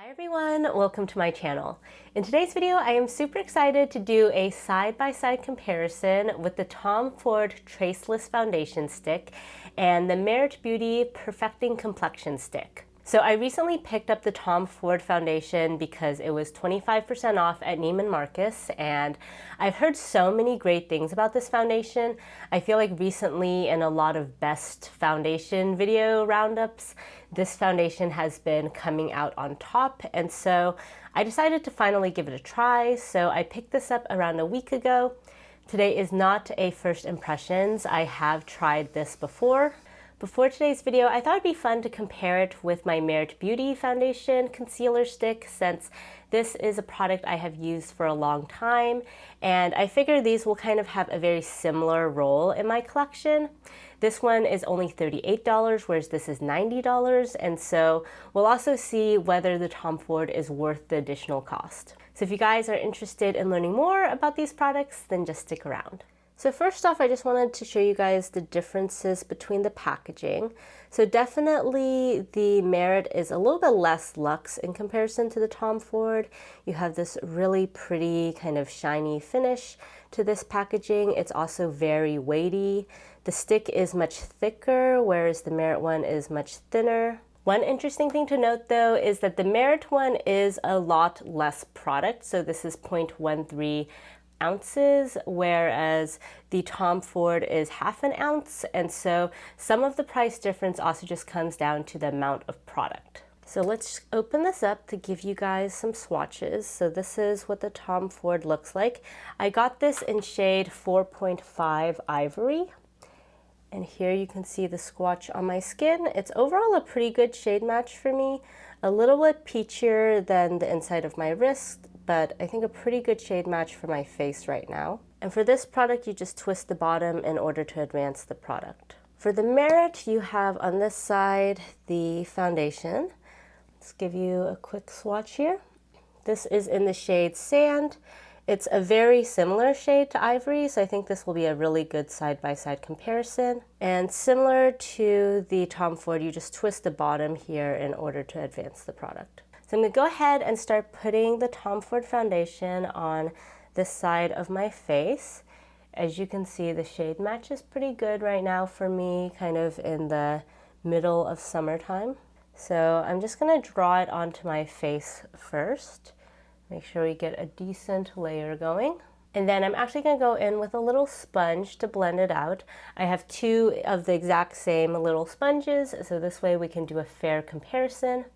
Hi everyone, welcome to my channel. In today's video, I am super excited to do a side-by-side comparison with the Tom Ford Traceless Foundation Stick and the Merit Beauty Perfecting Complexion Stick. So I recently picked up the Tom Ford foundation because it was 25% off at Neiman Marcus, and I've heard so many great things about this foundation. I feel like recently in a lot of best foundation video roundups, this foundation has been coming out on top, and so I decided to finally give it a try. So I picked this up around a week ago. Today is not a first impressions. I have tried this before. Before today's video, I thought it'd be fun to compare it with my Merit Beauty Foundation Concealer Stick, since this is a product I have used for a long time, and I figure these will kind of have a very similar role in my collection. This one is only $38, whereas this is $90, and so we'll also see whether the Tom Ford is worth the additional cost. So if you guys are interested in learning more about these products, then just stick around. So first off, I just wanted to show you guys the differences between the packaging. So definitely the Merit is a little bit less luxe in comparison to the Tom Ford. You have this really pretty kind of shiny finish to this packaging. It's also very weighty. The stick is much thicker, whereas the Merit one is much thinner. One interesting thing to note though is that the Merit one is a lot less product. So this is 0.13 ounces, whereas the Tom Ford is half an ounce, and so some of the price difference also just comes down to the amount of product. So let's open this up to give you guys some swatches. So this is what the Tom Ford looks like. I got this in shade 4.5 Ivory, and here you can see the swatch on my skin. It's overall a pretty good shade match for me, a little bit peachier than the inside of my wrist, but I think a pretty good shade match for my face right now. And for this product, you just twist the bottom in order to advance the product. For the Merit, you have on this side the foundation. Let's give you a quick swatch here. This is in the shade Sand. It's a very similar shade to Ivory, so I think this will be a really good side-by-side comparison. And similar to the Tom Ford, you just twist the bottom here in order to advance the product. So I'm going to go ahead and start putting the Tom Ford foundation on this side of my face. As you can see, the shade match is pretty good right now for me, kind of in the middle of summertime. So I'm just going to draw it onto my face first. Make sure we get a decent layer going. And then I'm actually going to go in with a little sponge to blend it out. I have two of the exact same little sponges, so this way we can do a fair comparison.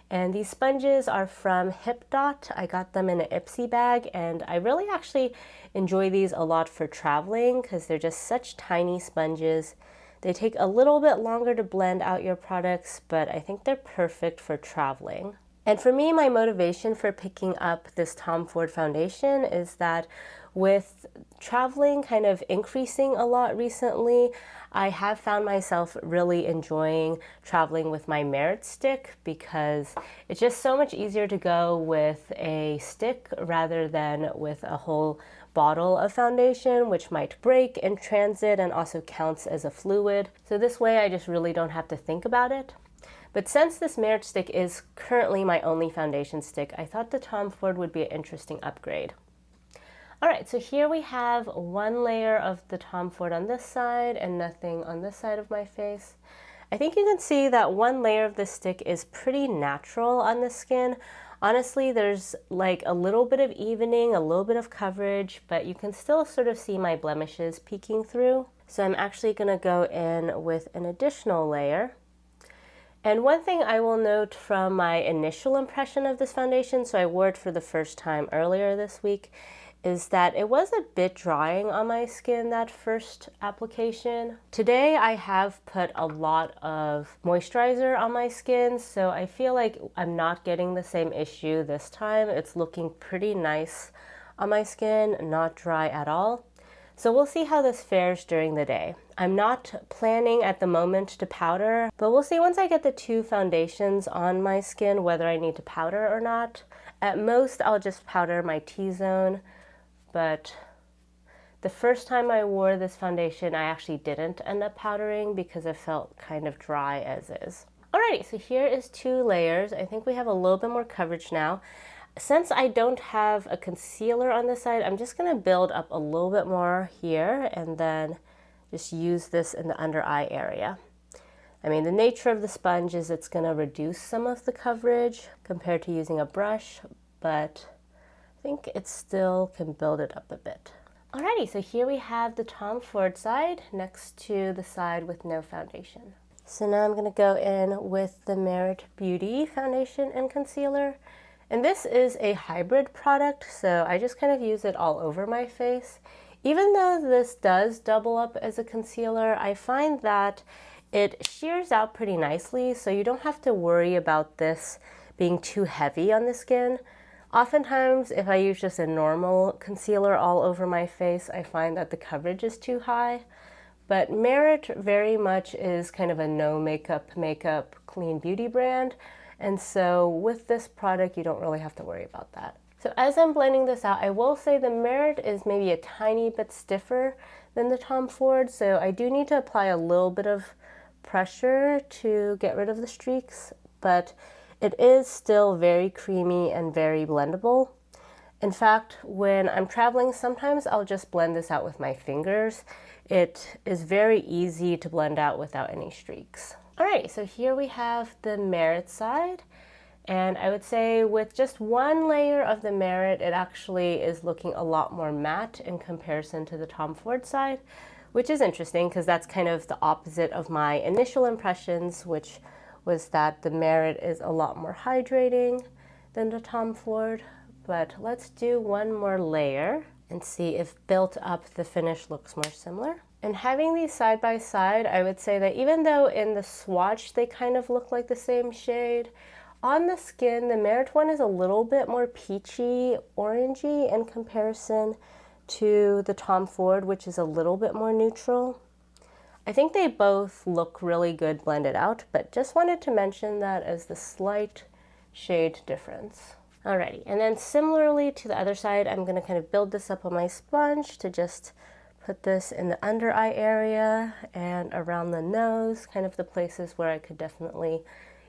And these sponges are from Hip Dot. I got them in an Ipsy bag, and I really actually enjoy these a lot for traveling because they're just such tiny sponges. They take a little bit longer to blend out your products, but I think they're perfect for traveling. And for me, my motivation for picking up this Tom Ford foundation is that with traveling kind of increasing a lot recently, I have found myself really enjoying traveling with my Merit stick because it's just so much easier to go with a stick rather than with a whole bottle of foundation, which might break in transit and also counts as a fluid. So this way I just really don't have to think about it. But since this Merit stick is currently my only foundation stick, I thought the Tom Ford would be an interesting upgrade. Alright, so here we have one layer of the Tom Ford on this side and nothing on this side of my face. I think you can see that one layer of the stick is pretty natural on the skin. Honestly, there's like a little bit of evening, a little bit of coverage, but you can still sort of see my blemishes peeking through. So I'm actually going to go in with an additional layer. And one thing I will note from my initial impression of this foundation, so I wore it for the first time earlier this week, is that it was a bit drying on my skin that first application. Today I have put a lot of moisturizer on my skin, so I feel like I'm not getting the same issue this time. It's looking pretty nice on my skin, not dry at all. So we'll see how this fares during the day. I'm not planning at the moment to powder, but we'll see once I get the two foundations on my skin whether I need to powder or not. At most, I'll just powder my T-zone, but the first time I wore this foundation, I actually didn't end up powdering because it felt kind of dry as is. All Alrighty, so here is 2 layers. I think we have a little bit more coverage now. Since I don't have a concealer on this side, I'm just going to build up a little bit more here and then just use this in the under eye area. I mean, the nature of the sponge is it's going to reduce some of the coverage compared to using a brush, but I think it still can build it up a bit. Alrighty, so here we have the Tom Ford side next to the side with no foundation. So now I'm going to go in with the Merit Beauty foundation and concealer. And this is a hybrid product, so I just kind of use it all over my face. Even though this does double up as a concealer, I find that it shears out pretty nicely, so you don't have to worry about this being too heavy on the skin. Oftentimes, if I use just a normal concealer all over my face, I find that the coverage is too high. But Merit very much is kind of a no makeup, clean beauty brand. And so with this product, you don't really have to worry about that. So as I'm blending this out, I will say the Merit is maybe a tiny bit stiffer than the Tom Ford. So I do need to apply a little bit of pressure to get rid of the streaks, but it is still very creamy and very blendable. In fact, when I'm traveling, sometimes I'll just blend this out with my fingers. It is very easy to blend out without any streaks. Alright, so here we have the Merit side, and I would say with just 1 layer of the Merit, it actually is looking a lot more matte in comparison to the Tom Ford side, which is interesting because that's kind of the opposite of my initial impressions, which was that the Merit is a lot more hydrating than the Tom Ford. But let's do 1 more layer and see if built up the finish looks more similar. And having these side by side, I would say that even though in the swatch they kind of look like the same shade, on the skin, the Merit one is a little bit more peachy, orangey in comparison to the Tom Ford, which is a little bit more neutral. I think they both look really good blended out, but just wanted to mention that as the slight shade difference. Alrighty, and then similarly to the other side, I'm going to kind of build this up on my sponge to just put this in the under eye area and around the nose, kind of the places where I could definitely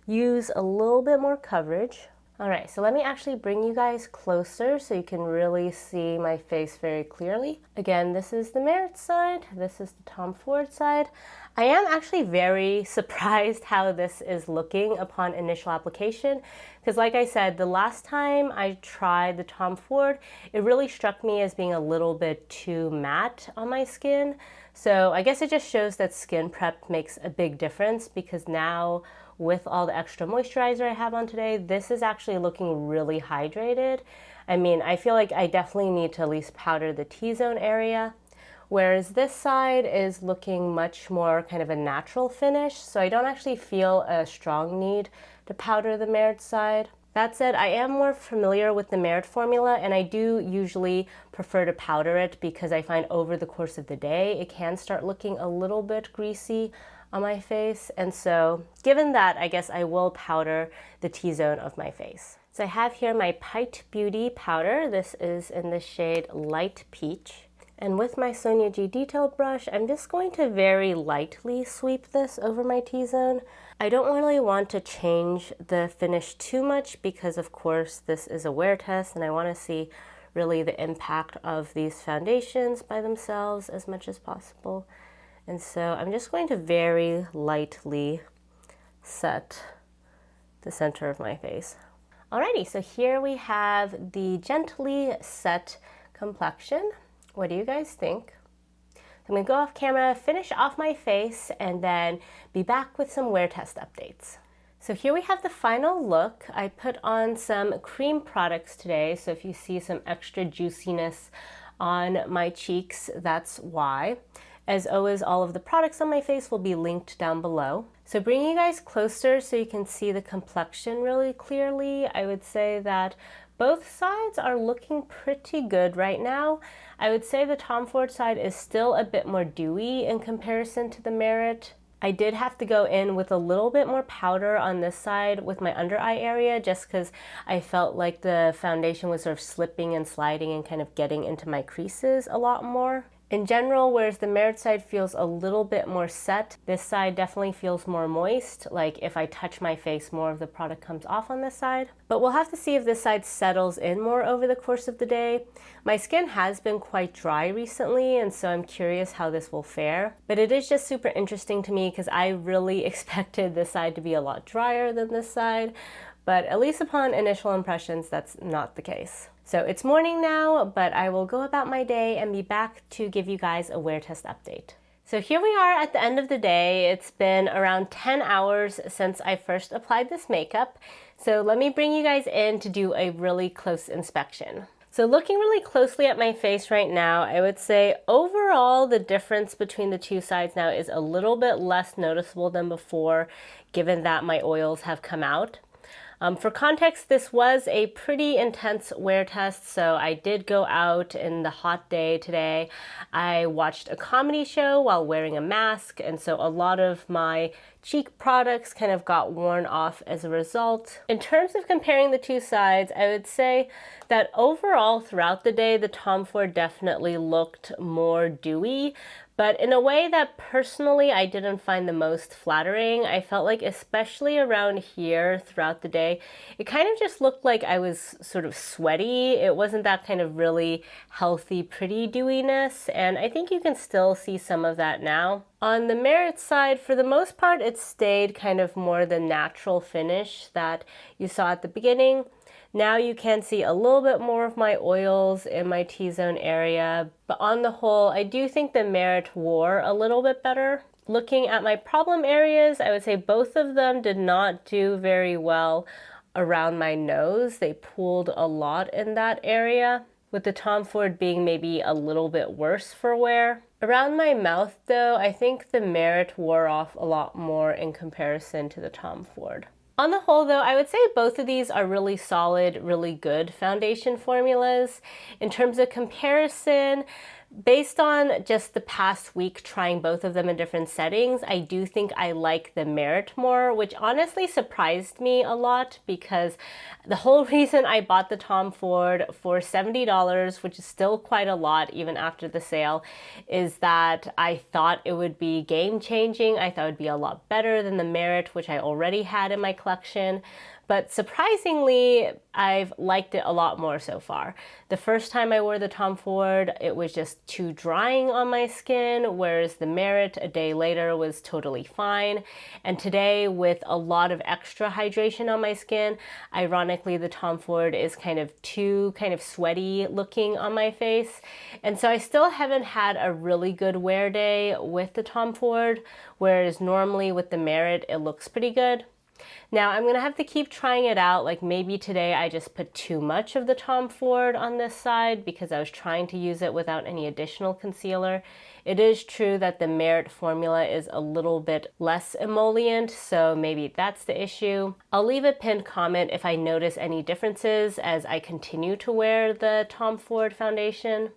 use a little bit more coverage. Alright, so let me actually bring you guys closer so you can really see my face very clearly. Again, this is the Merit side, this is the Tom Ford side. I am actually very surprised how this is looking upon initial application, because like I said, the last time I tried the Tom Ford, it really struck me as being a little bit too matte on my skin. So I guess it just shows that skin prep makes a big difference, because now with all the extra moisturizer I have on today, this is actually looking really hydrated. I mean, I feel like I definitely need to at least powder the T-zone area, whereas this side is looking much more kind of a natural finish, so I don't actually feel a strong need to powder the Merit side. That said, I am more familiar with the Merit formula, and I do usually prefer to powder it because I find over the course of the day it can start looking a little bit greasy on my face, and so given that, I guess I will powder the T-zone of my face. So I have here my Pite Beauty powder. This is in the shade Light Peach. And with my Sonia G detail brush, I'm just going to very lightly sweep this over my T-zone. I don't really want to change the finish too much because, of course, this is a wear test and I want to see really the impact of these foundations by themselves as much as possible. And so I'm just going to very lightly set the center of my face. Alrighty, so here we have the gently set complexion. What do you guys think? I'm going to go off camera, finish off my face, and then be back with some wear test updates. So here we have the final look. I put on some cream products today, so if you see some extra juiciness on my cheeks, that's why. As always, all of the products on my face will be linked down below. So bringing you guys closer so you can see the complexion really clearly, I would say that both sides are looking pretty good right now. I would say the Tom Ford side is still a bit more dewy in comparison to the Merit. I did have to go in with a little bit more powder on this side with my under eye area just because I felt like the foundation was sort of slipping and sliding and kind of getting into my creases a lot more. In general, whereas the Merit side feels a little bit more set, this side definitely feels more moist. Like if I touch my face, more of the product comes off on this side. But we'll have to see if this side settles in more over the course of the day. My skin has been quite dry recently, and so I'm curious how this will fare. But it is just super interesting to me because I really expected this side to be a lot drier than this side. But at least upon initial impressions, that's not the case. So it's morning now, but I will go about my day and be back to give you guys a wear test update. So here we are at the end of the day. It's been around 10 hours since I first applied this makeup. So let me bring you guys in to do a really close inspection. So looking really closely at my face right now, I would say overall the difference between the two sides now is a little bit less noticeable than before, given that my oils have come out. For context, this was a pretty intense wear test, so I did go out in the hot day today. I watched a comedy show while wearing a mask, and so a lot of my cheek products kind of got worn off as a result. In terms of comparing the two sides, I would say that overall throughout the day, the Tom Ford definitely looked more dewy, but in a way that personally I didn't find the most flattering. I felt like especially around here throughout the day, it kind of just looked like I was sort of sweaty. It wasn't that kind of really healthy, pretty dewiness, and I think you can still see some of that now. On the Merit side, for the most part, it stayed kind of more the natural finish that you saw at the beginning. Now you can see a little bit more of my oils in my T-zone area, but on the whole, I do think the Merit wore a little bit better. Looking at my problem areas, I would say both of them did not do very well around my nose. They pooled a lot in that area, with the Tom Ford being maybe a little bit worse for wear. Around my mouth though, I think the Merit wore off a lot more in comparison to the Tom Ford. On the whole though, I would say both of these are really solid, really good foundation formulas. In terms of comparison, based on just the past week trying both of them in different settings, I do think I like the Merit more, which honestly surprised me a lot because the whole reason I bought the Tom Ford for $70, which is still quite a lot even after the sale, is that I thought it would be game-changing. I thought it would be a lot better than the Merit, which I already had in my collection. But surprisingly, I've liked it a lot more so far. The first time I wore the Tom Ford, it was just too drying on my skin, whereas the Merit a day later was totally fine. And today, with a lot of extra hydration on my skin, ironically, the Tom Ford is kind of too sweaty looking on my face. And so I still haven't had a really good wear day with the Tom Ford, whereas normally with the Merit, it looks pretty good. Now I'm gonna have to keep trying it out. Like maybe today I just put too much of the Tom Ford on this side because I was trying to use it without any additional concealer. It is true that the Merit formula is a little bit less emollient, so maybe that's the issue. I'll leave a pinned comment if I notice any differences as I continue to wear the Tom Ford foundation.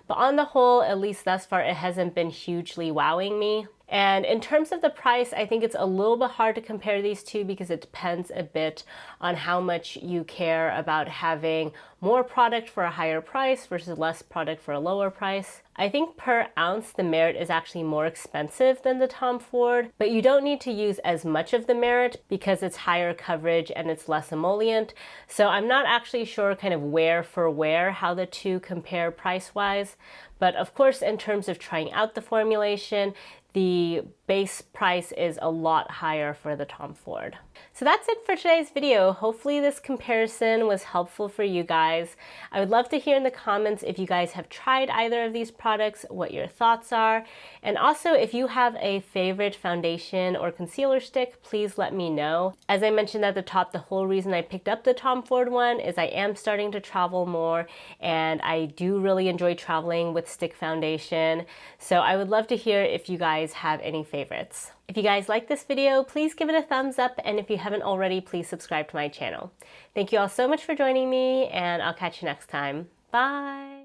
But on the whole, at least thus far, it hasn't been hugely wowing me. And in terms of the price, I think it's a little bit hard to compare these two because it depends a bit on how much you care about having more product for a higher price versus less product for a lower price. I think per ounce, the Merit is actually more expensive than the Tom Ford, but you don't need to use as much of the Merit because it's higher coverage and it's less emollient. So I'm not actually sure kind of wear for wear how the two compare price-wise. But of course, in terms of trying out the formulation, the base price is a lot higher for the Tom Ford. So that's it for today's video. Hopefully this comparison was helpful for you guys. I would love to hear in the comments if you guys have tried either of these products, what your thoughts are. And also if you have a favorite foundation or concealer stick, please let me know. As I mentioned at the top, the whole reason I picked up the Tom Ford one is I am starting to travel more and I do really enjoy traveling with stick foundation. So I would love to hear if you guys have any favorites. If you guys like this video, please give it a thumbs up, and if you haven't already, please subscribe to my channel. Thank you all so much for joining me, and I'll catch you next time. Bye!